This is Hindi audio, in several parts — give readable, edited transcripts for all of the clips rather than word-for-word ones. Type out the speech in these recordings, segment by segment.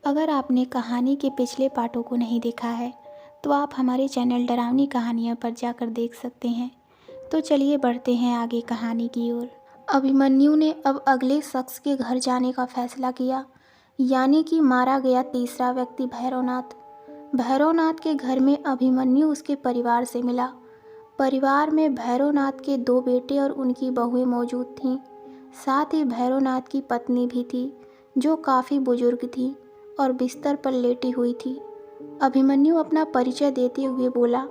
अगर आपने कहानी के पिछले पार्टों को नहीं देखा है तो आप हमारे चैनल डरावनी कहानियाँ पर जाकर देख सकते हैं। तो चलिए बढ़ते हैं आगे कहानी की ओर। अभिमन्यु ने अब अगले शख्स के घर जाने का फैसला किया, यानी कि मारा गया तीसरा व्यक्ति भैरवनाथ। भैरवनाथ के घर में अभिमन्यु उसके परिवार से मिला। परिवार में भैरवनाथ के 2 बेटे और उनकी बहुएं मौजूद थीं। साथ ही भैरवनाथ की पत्नी भी थी, जो काफ़ी बुजुर्ग थी और बिस्तर पर लेटी हुई थी। अभिमन्यु अपना परिचय देते हुए बोला,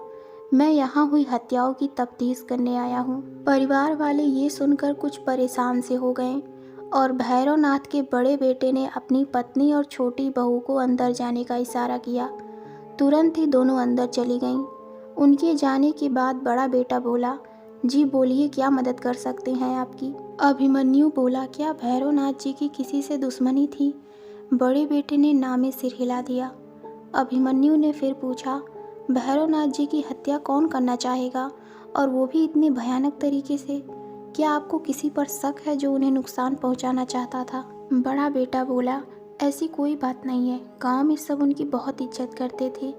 मैं यहाँ हुई हत्याओं की तफ्तीश करने आया हूँ। परिवार वाले ये सुनकर कुछ परेशान से हो गए और भैरवनाथ के बड़े बेटे ने अपनी पत्नी और छोटी बहू को अंदर जाने का इशारा किया। तुरंत ही दोनों अंदर चली गईं। उनके जाने के बाद बड़ा बेटा बोला, जी बोलिए, क्या मदद कर सकते हैं आपकी। अभिमन्यु बोला, क्या भैरवनाथ जी की किसी से दुश्मनी थी। बड़े बेटे ने ना में सिर हिला दिया। अभिमन्यु ने फिर पूछा, भैरवनाथ जी की हत्या कौन करना चाहेगा, और वो भी इतने भयानक तरीके से। क्या आपको किसी पर शक है जो उन्हें नुकसान पहुंचाना चाहता था। बड़ा बेटा बोला, ऐसी कोई बात नहीं है, गांव में सब उनकी बहुत इज्जत करते थे,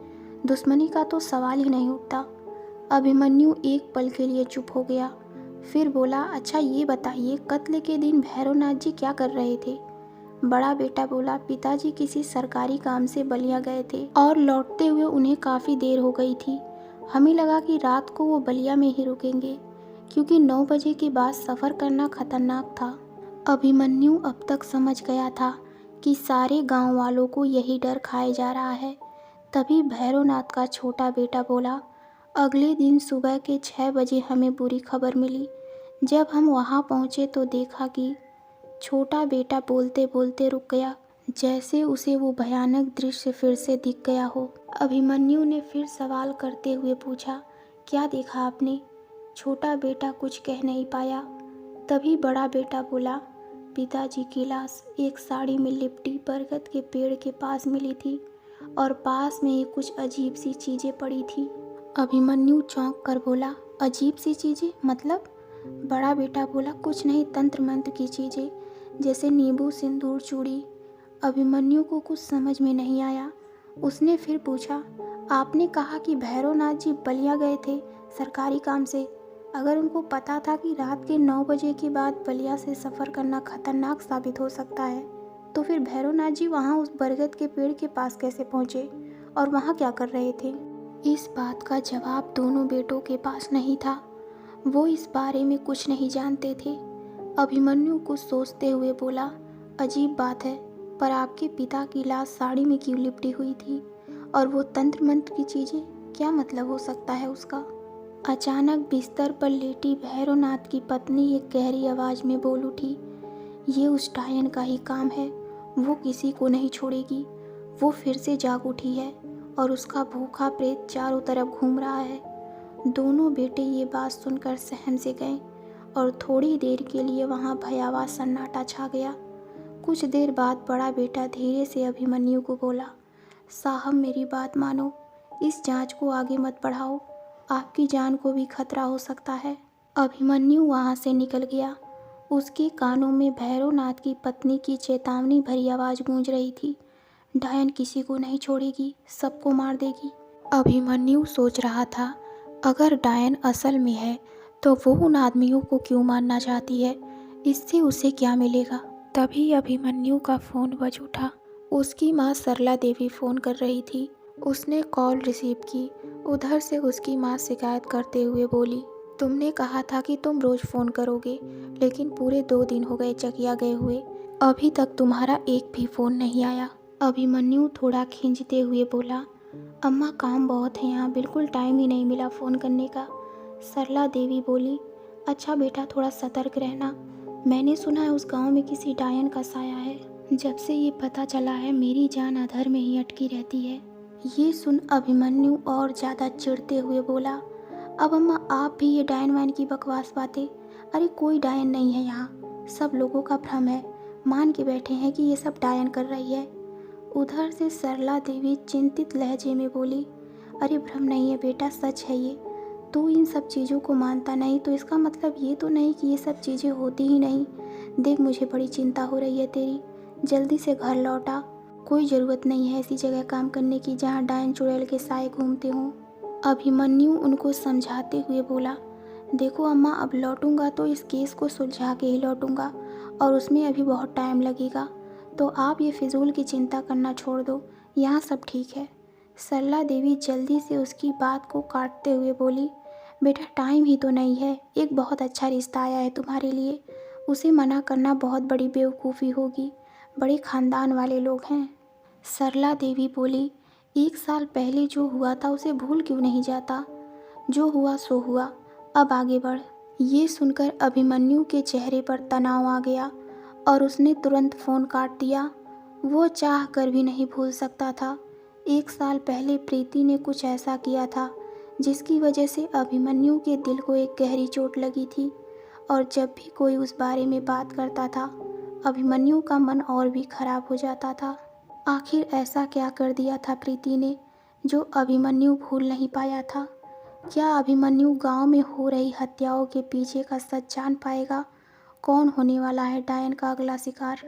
दुश्मनी का तो सवाल ही नहीं उठता। अभिमन्यु एक पल के लिए चुप हो गया, फिर बोला, अच्छा ये बताइए, कत्ल के दिन भैरवनाथ जी क्या कर रहे थे। बड़ा बेटा बोला, पिताजी किसी सरकारी काम से बलिया गए थे और लौटते हुए उन्हें काफ़ी देर हो गई थी। हमें लगा कि रात को वो बलिया में ही रुकेंगे, क्योंकि 9 बजे के बाद सफ़र करना खतरनाक था। अभिमन्यु अब तक समझ गया था कि सारे गांव वालों को यही डर खाए जा रहा है। तभी भैरवनाथ का छोटा बेटा बोला, अगले दिन सुबह के 6 बजे हमें बुरी खबर मिली। जब हम वहां पहुंचे तो देखा कि। छोटा बेटा बोलते बोलते रुक गया, जैसे उसे वो भयानक दृश्य फिर से दिख गया हो। अभिमन्यु ने फिर सवाल करते हुए पूछा, क्या देखा आपने। छोटा बेटा कुछ कह नहीं पाया। तभी बड़ा बेटा बोला, पिताजी की लाश एक साड़ी में लिपटी बरगद के पेड़ के पास मिली थी और पास में ही कुछ अजीब सी चीज़ें पड़ी थी। अभिमन्यु चौंक कर बोला, अजीब सी चीज़ें मतलब। बड़ा बेटा बोला, कुछ नहीं, तंत्र मंत्र की चीज़ें, जैसे नींबू, सिंदूर, चूड़ी। अभिमन्यु को कुछ समझ में नहीं आया। उसने फिर पूछा, आपने कहा कि भैरवनाथ जी बलिया गए थे सरकारी काम से। अगर उनको पता था कि रात के 9 बजे के बाद बलिया से सफ़र करना खतरनाक साबित हो सकता है, तो फिर भैरवनाथ जी वहाँ उस बरगद के पेड़ के पास कैसे पहुँचे और वहाँ क्या कर रहे थे। इस बात का जवाब दोनों बेटों के पास नहीं था। वो इस बारे में कुछ नहीं जानते थे। अभिमन्यु कुछ सोचते हुए बोला, अजीब बात है, पर आपके पिता की लाश साड़ी में क्यों लिपटी हुई थी, और वो तंत्र मंत्र की चीज़ें, क्या मतलब हो सकता है उसका। अचानक बिस्तर पर लेटी भैरवनाथ की पत्नी एक गहरी आवाज़ में बोल उठी, ये उस डायन का ही काम है, वो किसी को नहीं छोड़ेगी। वो फिर से जाग उठी है और उसका भूखा प्रेत चारों तरफ घूम रहा है। दोनों बेटे ये बात सुनकर सहम से गए और थोड़ी देर के लिए वहाँ भयावह सन्नाटा छा गया। कुछ देर बाद बड़ा बेटा धीरे से अभिमन्यु को बोला, साहब मेरी बात मानो, इस जांच को आगे मत बढ़ाओ, आपकी जान को भी खतरा हो सकता है। अभिमन्यु वहाँ से निकल गया। उसके कानों में भैरवनाथ की पत्नी की चेतावनी भरी आवाज़ गूंज रही थी, डायन किसी को नहीं छोड़ेगी, सबको मार देगी। अभिमन्यु सोच रहा था, अगर डायन असल में है तो वो उन आदमियों को क्यों मारना चाहती है, इससे उसे क्या मिलेगा। तभी अभिमन्यु का फ़ोन बज उठा। उसकी माँ सरला देवी फ़ोन कर रही थी। उसने कॉल रिसीव की। उधर से उसकी माँ शिकायत करते हुए बोली, तुमने कहा था कि तुम रोज़ फ़ोन करोगे, लेकिन पूरे 2 दिन हो गए चकिया गए हुए, अभी तक तुम्हारा एक भी फ़ोन नहीं आया। अभिमन्यु थोड़ा खींचते हुए बोला, अम्मा काम बहुत है यहाँ, बिल्कुल टाइम ही नहीं मिला फ़ोन करने का। सरला देवी बोली, अच्छा बेटा थोड़ा सतर्क रहना, मैंने सुना है उस गांव में किसी डायन का साया है। जब से ये पता चला है मेरी जान अधर में ही अटकी रहती है। ये सुन अभिमन्यु और ज़्यादा चिढ़ते हुए बोला, अब अम्मा आप भी ये डायन वायन की बकवास बातें, अरे कोई डायन नहीं है यहाँ, सब लोगों का भ्रम है, मान के बैठे हैं कि ये सब डायन कर रही है। उधर से सरला देवी चिंतित लहजे में बोली, अरे भ्रम नहीं है बेटा, सच है ये। तू इन सब चीज़ों को मानता नहीं तो इसका मतलब ये तो नहीं कि ये सब चीज़ें होती ही नहीं। देख मुझे बड़ी चिंता हो रही है तेरी, जल्दी से घर लौटा। कोई ज़रूरत नहीं है ऐसी जगह काम करने की जहाँ डायन चुड़ैल के साए घूमते हों। अभिमन्यु उनको समझाते हुए बोला, देखो अम्मा, अब लौटूंगा तो इस केस को सुलझा के ही लौटूंगा और उसमें अभी बहुत टाइम लगेगा, तो आप ये फिजूल की चिंता करना छोड़ दो, यहाँ सब ठीक है। सरला देवी जल्दी से उसकी बात को काटते हुए बोली, बेटा टाइम ही तो नहीं है, एक बहुत अच्छा रिश्ता आया है तुम्हारे लिए, उसे मना करना बहुत बड़ी बेवकूफ़ी होगी, बड़े ख़ानदान वाले लोग हैं। सरला देवी बोली, 1 साल पहले जो हुआ था उसे भूल क्यों नहीं जाता, जो हुआ सो हुआ, अब आगे बढ़। ये सुनकर अभिमन्यु के चेहरे पर तनाव आ गया और उसने तुरंत फ़ोन काट दिया। वो चाह कर भी नहीं भूल सकता था 1 साल पहले प्रीति ने कुछ ऐसा किया था जिसकी वजह से अभिमन्यु के दिल को एक गहरी चोट लगी थी, और जब भी कोई उस बारे में बात करता था अभिमन्यु का मन और भी खराब हो जाता था। आखिर ऐसा क्या कर दिया था प्रीति ने जो अभिमन्यु भूल नहीं पाया था? क्या अभिमन्यु गांव में हो रही हत्याओं के पीछे का सच जान पाएगा? कौन होने वाला है डायन का अगला शिकार?